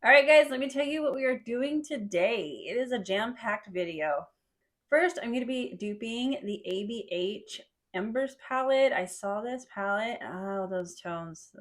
All right, guys, let me tell you what we are doing today. It is a jam-packed video. First, I'm going to be duping the ABH Embers palette. I saw this palette. Oh, those tones,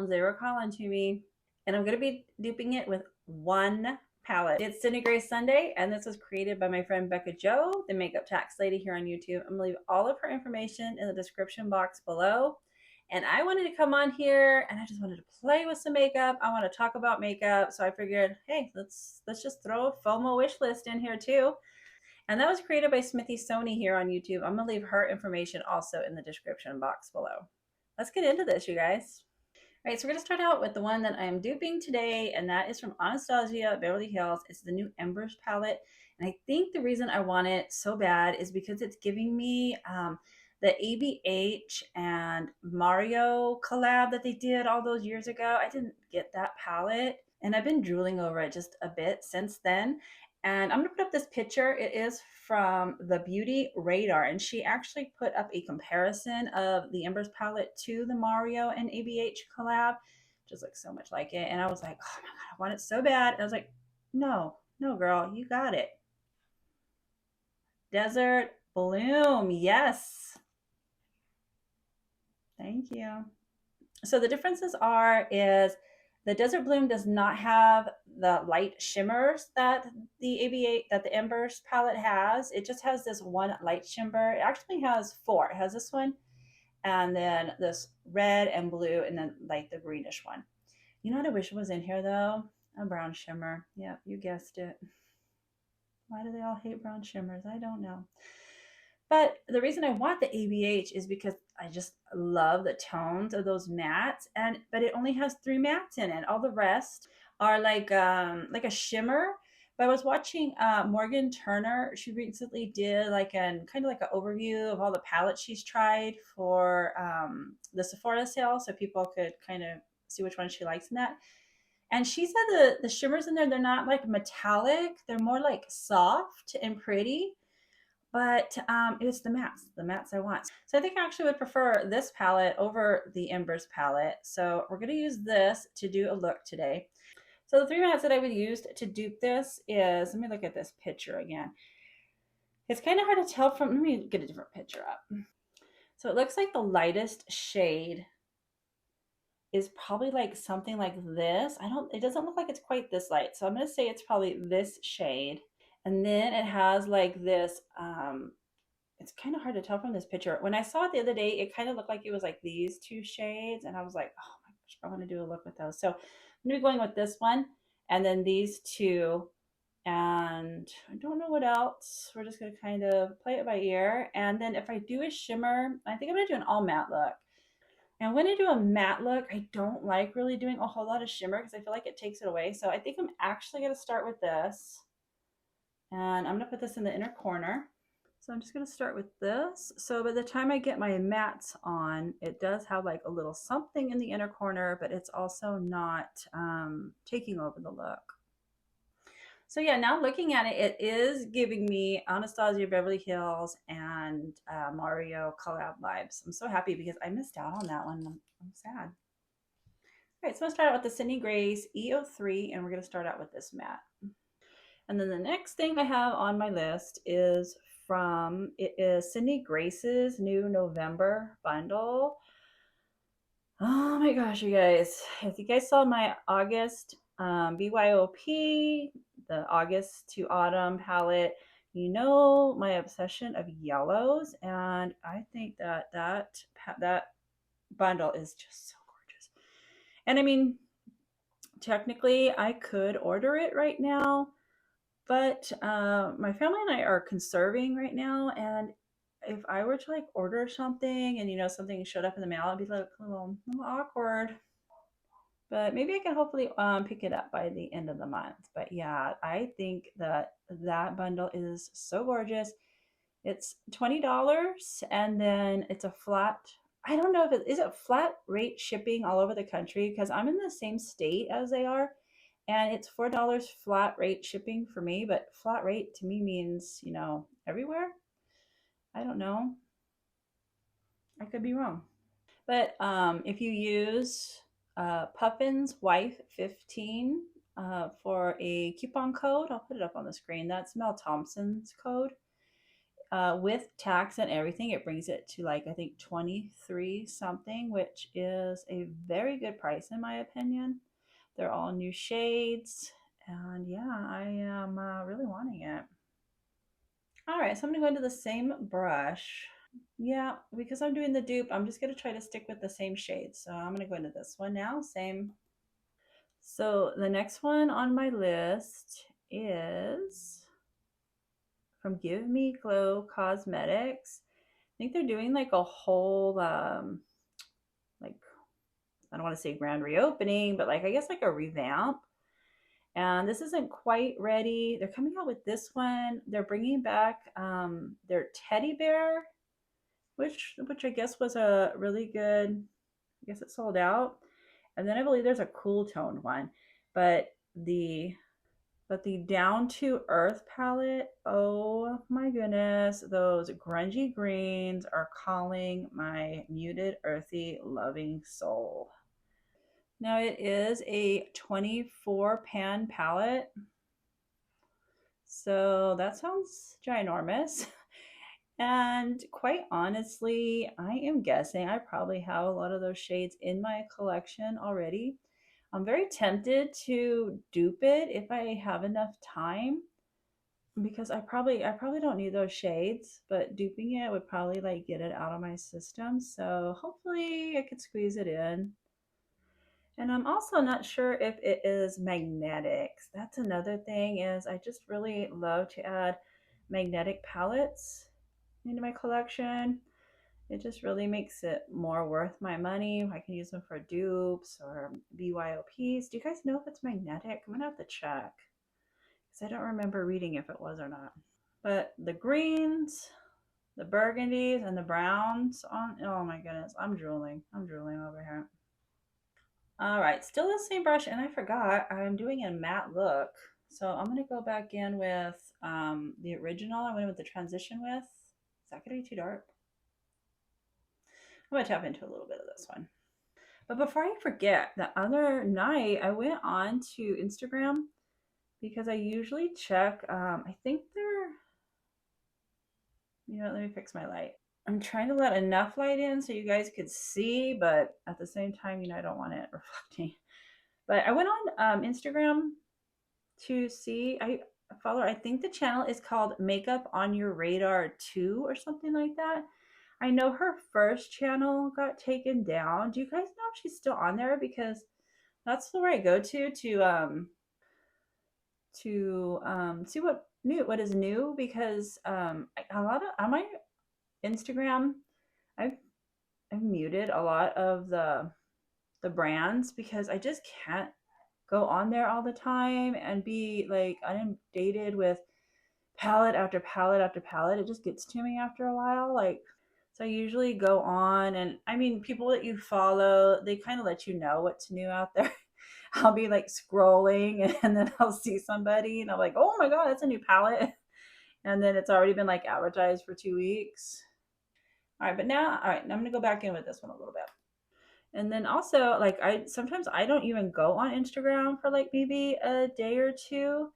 they were calling to me. And I'm going to be duping it with one palette. It's Cindy Gray Sunday, and this was created by my friend Bekah Jo, the makeup tax lady here on YouTube. I'm going to leave all of her information in the description box below. And I wanted to come on here and I just wanted to play with some makeup. I want to talk about makeup. So I figured, hey, let's just throw a FOMO wish list in here too. And that was created by Smithy Sony here on YouTube. I'm going to leave her information also in the description box below. Let's get into this, you guys. All right, so we're going to start out with the one that I am duping today, and that is from Anastasia Beverly Hills. It's the new Embers palette. And I think the reason I want it so bad is because it's giving me the ABH and Mario collab that they did all those years ago. I didn't get that palette, and I've been drooling over it just a bit since then. And I'm going to put up this picture. It is from the Beauty Radar, and she actually put up a comparison of the Embers palette to the Mario and ABH collab. Just looks so much like it. And I was like, oh my God, I want it so bad. And I was like, no, girl, you got it. Desert Bloom. Yes. Thank you. So the differences is the Desert Bloom does not have the light shimmers that the ABA that the Embers palette has. It just has this one light shimmer. It actually has four. It has this one, and then this red and blue, and then like the greenish one. You know what I wish was in here though? A brown shimmer. Yep, you guessed it. Why do they all hate brown shimmers? I don't know. But the reason I want the ABH is because I just love the tones of those mattes, but it only has three mattes in it. All the rest are like a shimmer. But I was watching Morgan Turner. She recently did like an kind of like an overview of all the palettes she's tried for the Sephora sale, so people could kind of see which one she likes in that. And she said the shimmers in there, they're not like metallic; they're more like soft and pretty, but it's the mattes I want. So I think I actually would prefer this palette over the Embers palette. So we're going to use this to do a look today. So the three mattes that I would use to dupe this is, let me look at this picture again. It's kind of hard to tell from, let me get a different picture up. So it looks like the lightest shade is probably like something like this. It doesn't look like it's quite this light. So I'm going to say it's probably this shade. And then it has like this, it's kind of hard to tell from this picture. When I saw it the other day, it kind of looked like it was like these two shades. And I was like, oh my gosh, I want to do a look with those. So I'm going to be going with this one and then these two. And I don't know what else. We're just going to kind of play it by ear. And then if I do a shimmer, I think I'm going to do an all matte look. And when I do a matte look, I don't like really doing a whole lot of shimmer because I feel like it takes it away. So I think I'm actually going to start with this. And I'm going to put this in the inner corner. So I'm just going to start with this. So by the time I get my mattes on, it does have like a little something in the inner corner, but it's also not taking over the look. So yeah, now looking at it, it is giving me Anastasia Beverly Hills and Mario collab vibes. I'm so happy because I missed out on that one. I'm sad. All right, so I'm going to start out with the Cindy Gray's E03, and we're going to start out with this matte. And then the next thing I have on my list is Cindy Grace's new November bundle. Oh my gosh, you guys. If you guys saw my August BYOP, the August to Autumn palette, you know my obsession of yellows. And I think that bundle is just so gorgeous. And I mean, technically I could order it right now, but my family and I are conserving right now, and if I were to like order something and something showed up in the mail, it'd be like a little awkward. But maybe I can hopefully pick it up by the end of the month. But yeah, I think that bundle is so gorgeous. It's $20, and then it's a flat. I don't know if it is a flat rate shipping all over the country because I'm in the same state as they are, and it's $4 flat rate shipping for me. But flat rate to me means everywhere. I don't know. I could be wrong. But if you use Puffin's Wife 15 for a coupon code. I'll put it up on the screen. That's Mel Thompson's code. With tax and everything, it brings it to like I think 23 something, which is a very good price in my opinion. They're all new shades, and yeah, I am really wanting it. All right, so I'm gonna go into the same brush. Yeah, because I'm doing the dupe, I'm just gonna try to stick with the same shade. So I'm gonna go into this one now, same. So the next one on my list is from Give Me Glow Cosmetics. I think they're doing like a whole like I don't want to say grand reopening, but like I guess like a revamp. And this isn't quite ready. They're coming out with this one. They're bringing back their teddy bear, which I guess was a really good. I guess it sold out. And then I believe there's a cool toned one, but the down to earth palette, oh my goodness, those grungy greens are calling my muted, earthy, loving soul. Now it is a 24 pan palette, so that sounds ginormous. And quite honestly, I am guessing I probably have a lot of those shades in my collection already. I'm very tempted to dupe it if I have enough time because I probably don't need those shades, but duping it would probably like get it out of my system. So hopefully I could squeeze it in. And I'm also not sure if it is magnetics. That's another thing is I just really love to add magnetic palettes into my collection. It just really makes it more worth my money. I can use them for dupes or BYOPs. Do you guys know if it's magnetic? I'm gonna have to check because I don't remember reading if it was or not. But the greens, the burgundies, and the browns on, oh my goodness, I'm drooling. I'm drooling over here. All right, still the same brush, and I forgot I'm doing a matte look. So I'm gonna go back in with the original. I went with the transition with. Is that gonna be too dark? I'm gonna tap into a little bit of this one. But before I forget, the other night I went on to Instagram because I usually check. I think they're, let me fix my light. I'm trying to let enough light in so you guys could see, but at the same time, I don't want it reflecting. But I went on Instagram to see. I follow. I think the channel is called Makeup on Your Radar 2 or something like that. I know her first channel got taken down. Do you guys know if she's still on there? Because that's the where I go to see what is new because a lot of on my Instagram I've I've muted a lot of the brands because I just can't go on there all the time and be like inundated with palette after palette after palette. It just gets to me after a while. Like, so I usually go on, and I mean, people that you follow, they kind of let you know what's new out there. I'll be like scrolling and then I'll see somebody and I'm like, oh my God, that's a new palette. And then it's already been like advertised for 2 weeks. All right, but now, all right, I'm gonna go back in with this one a little bit. And then also, like, I don't even go on Instagram for like maybe a day or two.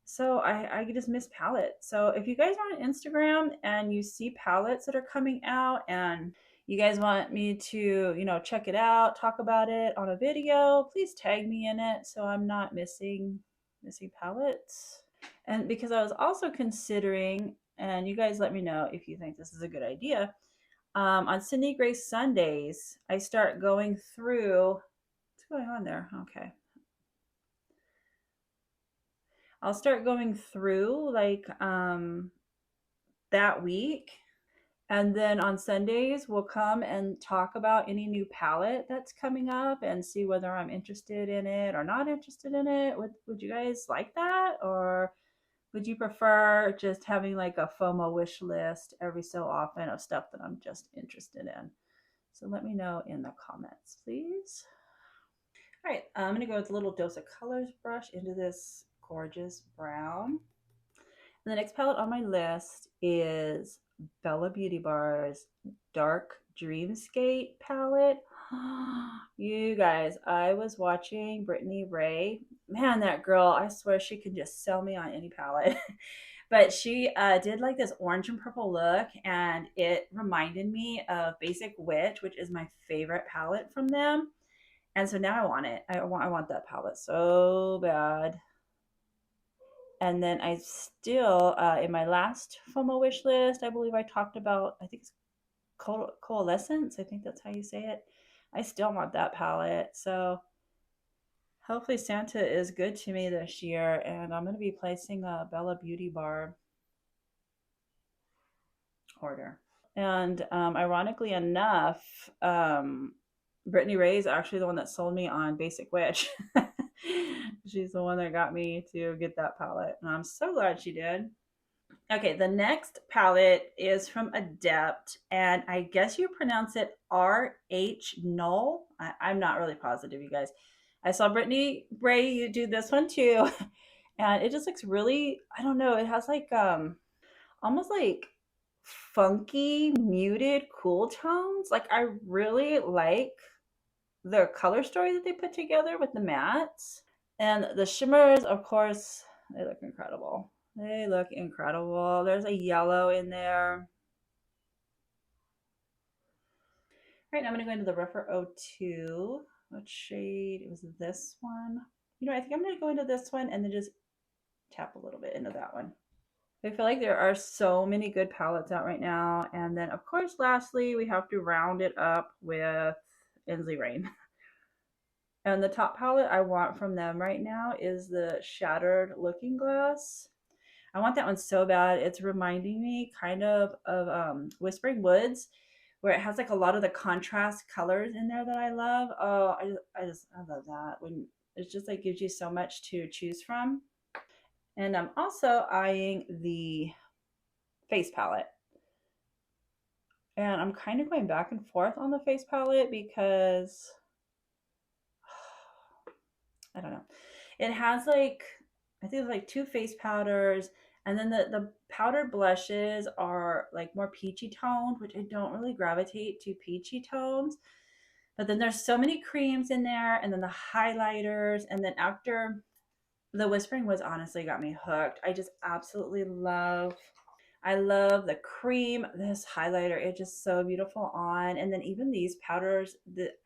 So I just miss palettes. So if you guys are on Instagram and you see palettes that are coming out and you guys want me to, check it out, talk about it on a video, please tag me in it so I'm not missing palettes. And because I was also considering, and you guys let me know if you think this is a good idea. On Cindy Grace Sundays, I start going through. What's going on there? Okay. I'll start going through like that week. And then on Sundays, we'll come and talk about any new palette that's coming up and see whether I'm interested in it or not interested in it. Would you guys like that? Or would you prefer just having like a FOMO wish list every so often of stuff that I'm just interested in? So let me know in the comments, please. All right, I'm gonna go with a little dose of colors brush into this gorgeous brown. And the next palette on my list is Bella Beauty Bar's Dark Dreamscape palette. You guys, I was watching Brittany Ray man, that girl, I swear she could just sell me on any palette. But she did like this orange and purple look, and it reminded me of Basic Witch, which is my favorite palette from them. And so now I want it. I want that palette so bad. And then I still, in my last FOMO wish list, I believe I talked about, I think it's Coalescence. I think that's how you say it. I still want that palette. So hopefully Santa is good to me this year, and I'm going to be placing a Bella Beauty bar order. And ironically enough, Brittany Ray is actually the one that sold me on Basic Witch. She's the one that got me to get that palette, and I'm so glad she did. Okay, the next palette is from Adept, and I guess you pronounce it RH Null. I'm not really positive, you guys. I saw Brittany Ray you do this one too, and it just looks really, I don't know, it has like almost like funky, muted, cool tones. Like I really like the color story that they put together with the mattes. And the shimmers, of course, they look incredible. They look incredible. There's a yellow in there. All right, now I'm going to go into the Refer 02. What shade? It was this one. You know, I think I'm going to go into this one and then just tap a little bit into that one. I feel like there are so many good palettes out right now. And then, of course, lastly, we have to round it up with Inslee Rain. And the top palette I want from them right now is the Shattered Looking Glass. I want that one so bad. It's reminding me kind of Whispering Woods, where it has like a lot of the contrast colors in there that I love. Oh, I love that. When it just like gives you so much to choose from. And I'm also eyeing the face palette. And I'm kind of going back and forth on the face palette because I don't know. It has like, I think it's like two face powders, and then the powdered blushes are like more peachy toned, which I don't really gravitate to peachy tones. But then there's so many creams in there, and then the highlighters, and then after the Whispering Woods honestly got me hooked. I just absolutely love, I love the cream, this highlighter. It's just so beautiful on. And then even these powders,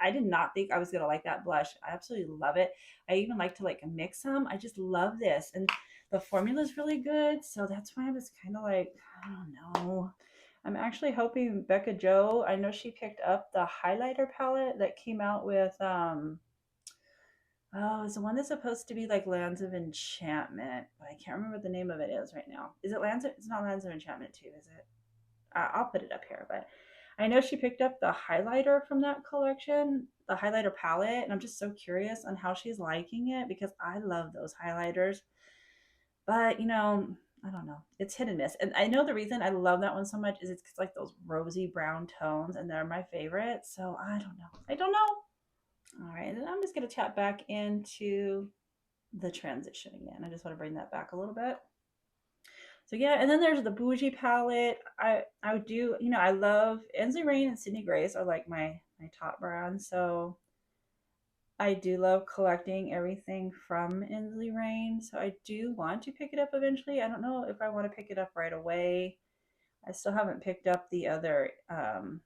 I did not think I was going to like that blush. I absolutely love it. I even like to like mix them. I just love this. And the formula is really good. So that's why I was kind of like, I don't know. I'm actually hoping Bekah Jo, I know she picked up the highlighter palette that came out with, oh, it's the one that's supposed to be like Lands of Enchantment, but I can't remember what the name of it is right now. Is it Lands of, it's not Lands of Enchantment 2, is it? I'll put it up here, but I know she picked up the highlighter from that collection, the highlighter palette, and I'm just so curious on how she's liking it because I love those highlighters. But, you know, I don't know. It's hit and miss. And I know the reason I love that one so much is it's like those rosy brown tones, and they're my favorite. So I don't know. I don't know. All right, and then I'm just going to tap back into the transition again. I just want to bring that back a little bit. So yeah, and then there's the Bougie palette. I would do, you know, I love Inslee Rain and Sydney Grace are like my top brands. So I do love collecting everything from Inslee Rain. So I do want to pick it up eventually. I don't know if I want to pick it up right away. I still haven't picked up the other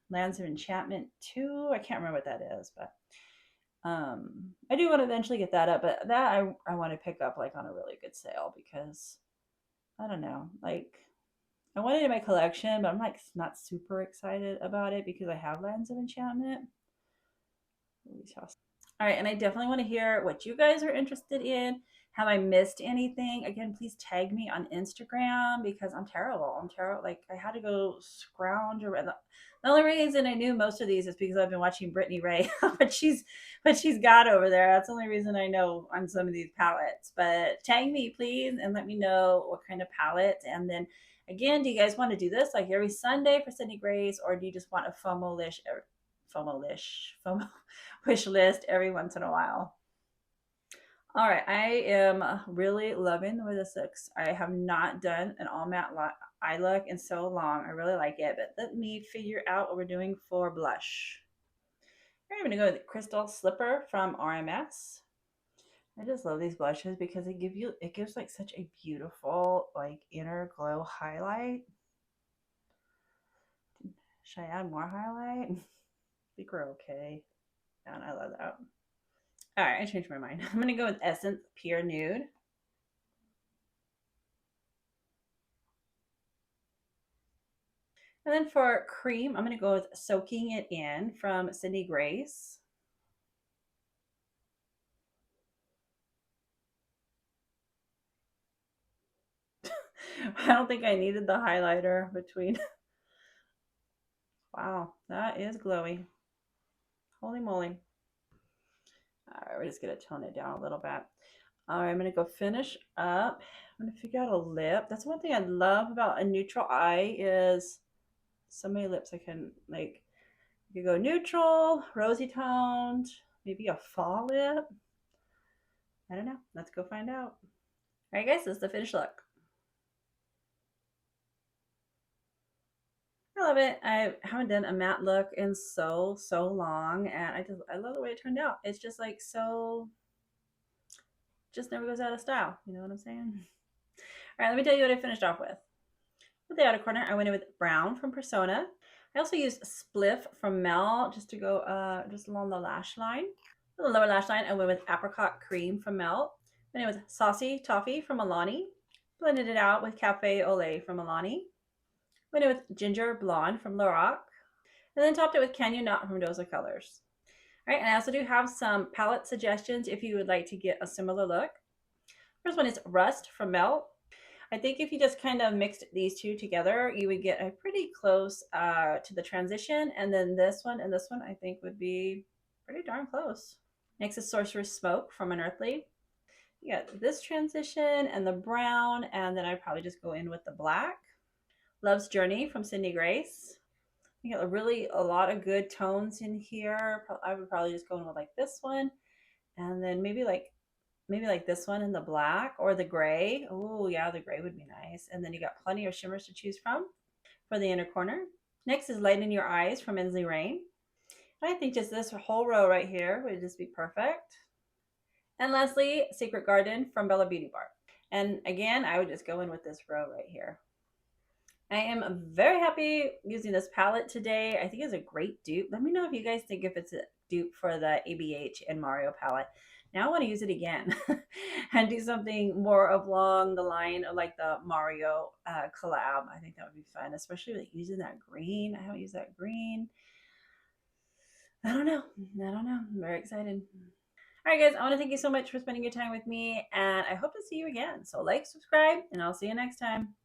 Lands of Enchantment 2. I can't remember what that is, but I do want to eventually get that up. But that I want to pick up like on a really good sale because I don't know, like I want it in my collection, but I'm like not super excited about it because I have Lands of Enchantment. All right, and I definitely want to hear what you guys are interested in. Have I missed anything? Again, please tag me on Instagram because I'm terrible. I'm terrible. Like I had to go scrounge around. The only reason I knew most of these is because I've been watching Brittany Ray, but she's got over there. That's the only reason I know on some of these palettes. But tag me, please, and let me know what kind of palettes. And then again, do you guys want to do this like every Sunday for Sydney Grace, or do you just want a FOMO wish list every once in a while? All right, I am really loving the way this looks. I have not done an all matte eye look in so long. I really like it, but let me figure out what we're doing for blush. I'm going to go with the Crystal Slipper from RMS. I just love these blushes because it gives like such a beautiful like inner glow highlight. Should I add more highlight? I think we're okay. And I love that. All right, I changed my mind. I'm gonna go with Essence Pure Nude. And then for cream, I'm gonna go with Soaking It In from Cindy Grace. I don't think I needed the highlighter between. Wow, that is glowy. Holy moly. All right, we're just gonna tone it down a little bit. All right, I'm gonna go finish up. I'm gonna figure out a lip. That's one thing I love about a neutral eye is so many lips I can like. You could go neutral, rosy toned, maybe a fall lip. I don't know. Let's go find out. All right, guys, this is the finished look. I love it. I haven't done a matte look in so long, and I love the way it turned out. It's just like so, just never goes out of style. You know what I'm saying? All right, let me tell you what I finished off with. With the outer corner, I went in with brown from Persona. I also used Spliff from Mel just to go just along the lash line. For the lower lash line, I went with apricot cream from Mel. Went in with saucy toffee from Alani. Blended it out with cafe au lait from Alani. Went in with ginger blonde from Lorac. And then topped it with Canyon Knot from Doza Colors. All right, and I also do have some palette suggestions if you would like to get a similar look. First one is Rust from Melt. I think if you just kind of mixed these two together, you would get a pretty close to the transition. And then this one and this one, I think, would be pretty darn close. Next is Sorcerer's Smoke from Unearthly. You got this transition and the brown, and then I'd probably just go in with the black. Love's Journey from Cindy Grace. You got really a lot of good tones in here. I would probably just go in with like this one, and then maybe like this one in the black or the gray. Oh yeah, the gray would be nice. And then you got plenty of shimmers to choose from for the inner corner. Next is Light in Your Eyes from Inslee Rain. I think just this whole row right here would just be perfect. And lastly, Secret Garden from Bella Beauty Bar. And again, I would just go in with this row right here. I am very happy using this palette today. I think it's a great dupe. Let me know if you guys think if it's a dupe for the ABH and Mario palette. Now I want to use it again and do something more along the line of like the Mario collab. I think that would be fun, especially with using that green. I haven't used that green. I don't know. I'm very excited. All right, guys, I want to thank you so much for spending your time with me, and I hope to see you again. So like, subscribe, and I'll see you next time.